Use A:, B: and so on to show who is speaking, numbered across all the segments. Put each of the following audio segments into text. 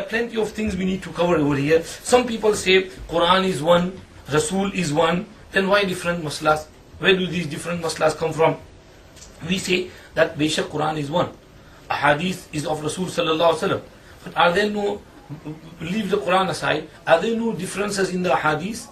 A: are plenty of things we need to cover over here. Some people say Quran is one, Rasul is one. Then why different maslas? Where do these different maslas come from? We say that Beshak Quran is one. A hadith is of Rasul sallallahu alaihi wasallam. But are there no, leave the Quran aside, are there no differences in the hadith?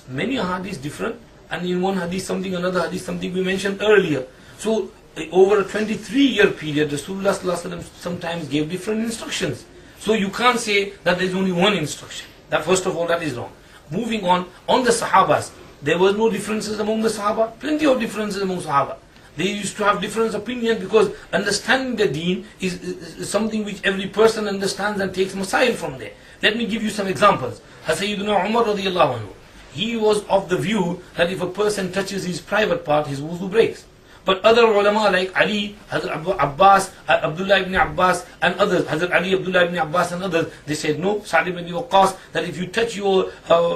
A: Many hadiths different, and in one hadith something, another hadith something we mentioned earlier. So over a 23-year period, Rasulullah sallallahu alaihi wasallam sometimes gave different instructions. So you can't say that there is only one instruction. That first of all, that is wrong. Moving on the Sahabas, there were no differences among the Sahaba. Plenty of differences among Sahaba. They used to have different opinion because understanding the deen is something which every person understands and takes masail from there. Let me give you some examples. Sayyidina Umar radiallahu anhu, he was of the view that if a person touches his private part, his wuzu breaks. But other ulama like Ali, Hazrat Abbas, Abdullah ibn Abbas and others, Hazrat Ali, Abdullah ibn Abbas and others, they said no, Sa'd ibn Waqqas, that if you touch your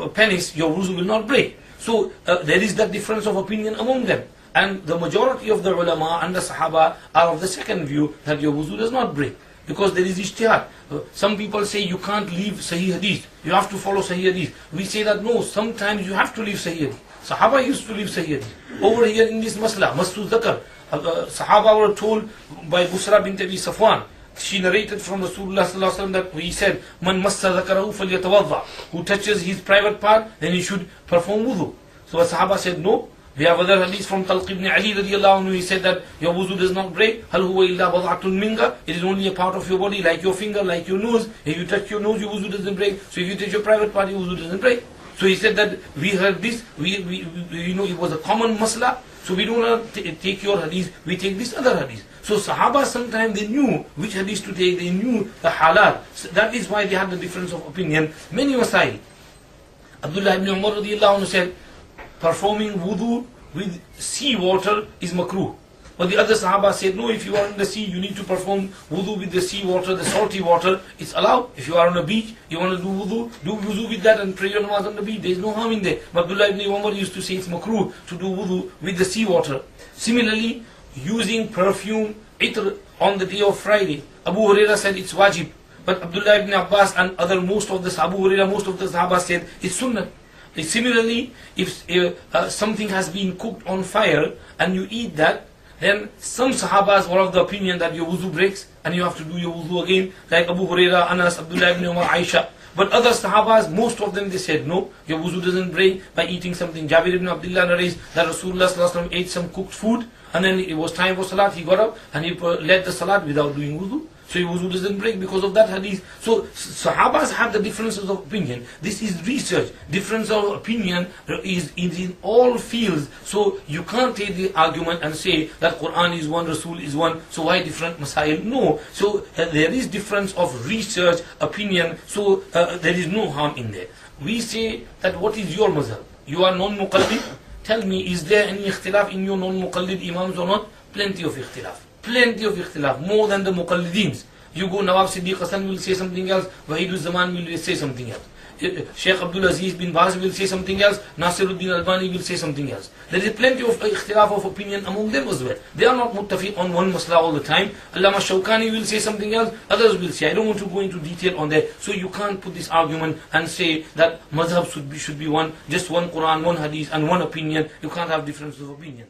A: penis, your wuzu will not break. So there is that difference of opinion among them. And the majority of the ulama and the Sahaba are of the second view that your wuzu does not break. Because there is ijtihad. Some people say you can't leave Sahih Hadith. You have to follow Sahih Hadith. We say that no, sometimes you have to leave Sahih Hadith. Sahaba used to leave Sahih Hadith. Over here in this masla, Mas'ud Zakar, Sahaba were told by Busra bint Abi Safwan. She narrated from Rasulullah sallallahu alaihi wasallam that he said, "Man massa zakarahu falyatawadda." Who touches his private part, then he should perform wudu. So the Sahaba said no. We have other hadith from Talq ibn Ali radiallahu anhu. He said that your wuzu does not break. Hal huwa illa bad'atun minka. It is only a part of your body, like your finger, like your nose. If you touch your nose, your wuzu doesn't break. So if you touch your private part, your wuzu doesn't break. So he said that we heard this. We it was a common masla. So we don't take your hadith. We take this other hadith. So Sahaba sometimes they knew which hadith to take. They knew the halal. So that is why they had the difference of opinion. Many masail. Abdullah ibn Umar radiallahu anhu said, performing wudu with sea water is makruh. But the other Sahaba said, no, if you are in the sea, you need to perform wudu with the sea water, the salty water. It's allowed. If you are on a beach, you want to do wudu with that and pray your namaz on the beach. There is no harm in there. But Abdullah ibn Umar used to say it's makruh to do wudu with the sea water. Similarly, using perfume, itr, on the day of Friday. Abu Huraira said it's wajib. But Abdullah ibn Abbas and most of the Sahaba said it's sunnah. Similarly, if something has been cooked on fire and you eat that, then some Sahabas were of the opinion that your wuzu breaks and you have to do your wuzu again, like Abu Huraira, Anas, Abdullah ibn Umar, Aisha. But other Sahabas, most of them, they said no, your wuzu doesn't break by eating something. Jabir ibn Abdullah narrates that Rasulullah sallallahu alaihi wasallam ate some cooked food and then it was time for salat, he got up and he led the salat without doing wuzu. So your wuzu doesn't break because of that hadith. So Sahabas have the differences of opinion. This is research. Difference of opinion is in all fields. So you can't take the argument and say that Quran is one, Rasul is one. So why different masail? No. So there is difference of research, opinion. So there is no harm in there. We say that what is your mazhab? You are non-muqallid. Tell me, is there any ikhtilaf in your non-muqallid imams or not? Plenty of ikhtilaf. Plenty of ikhtilaf, more than the muqallidins. You go, Nawab Siddiq Hasan will say something else, Wahidul Zaman will say something else. Sheikh Abdul Aziz bin Baz will say something else, Nasiruddin Albani will say something else. There is plenty of ikhtilaf of opinion among them as well. They are not muttafiq on one masla all the time. Allama Shawkani will say something else, others will say. I don't want to go into detail on that. So you can't put this argument and say that madhab should be one, just one Quran, one hadith and one opinion. You can't have difference of opinion.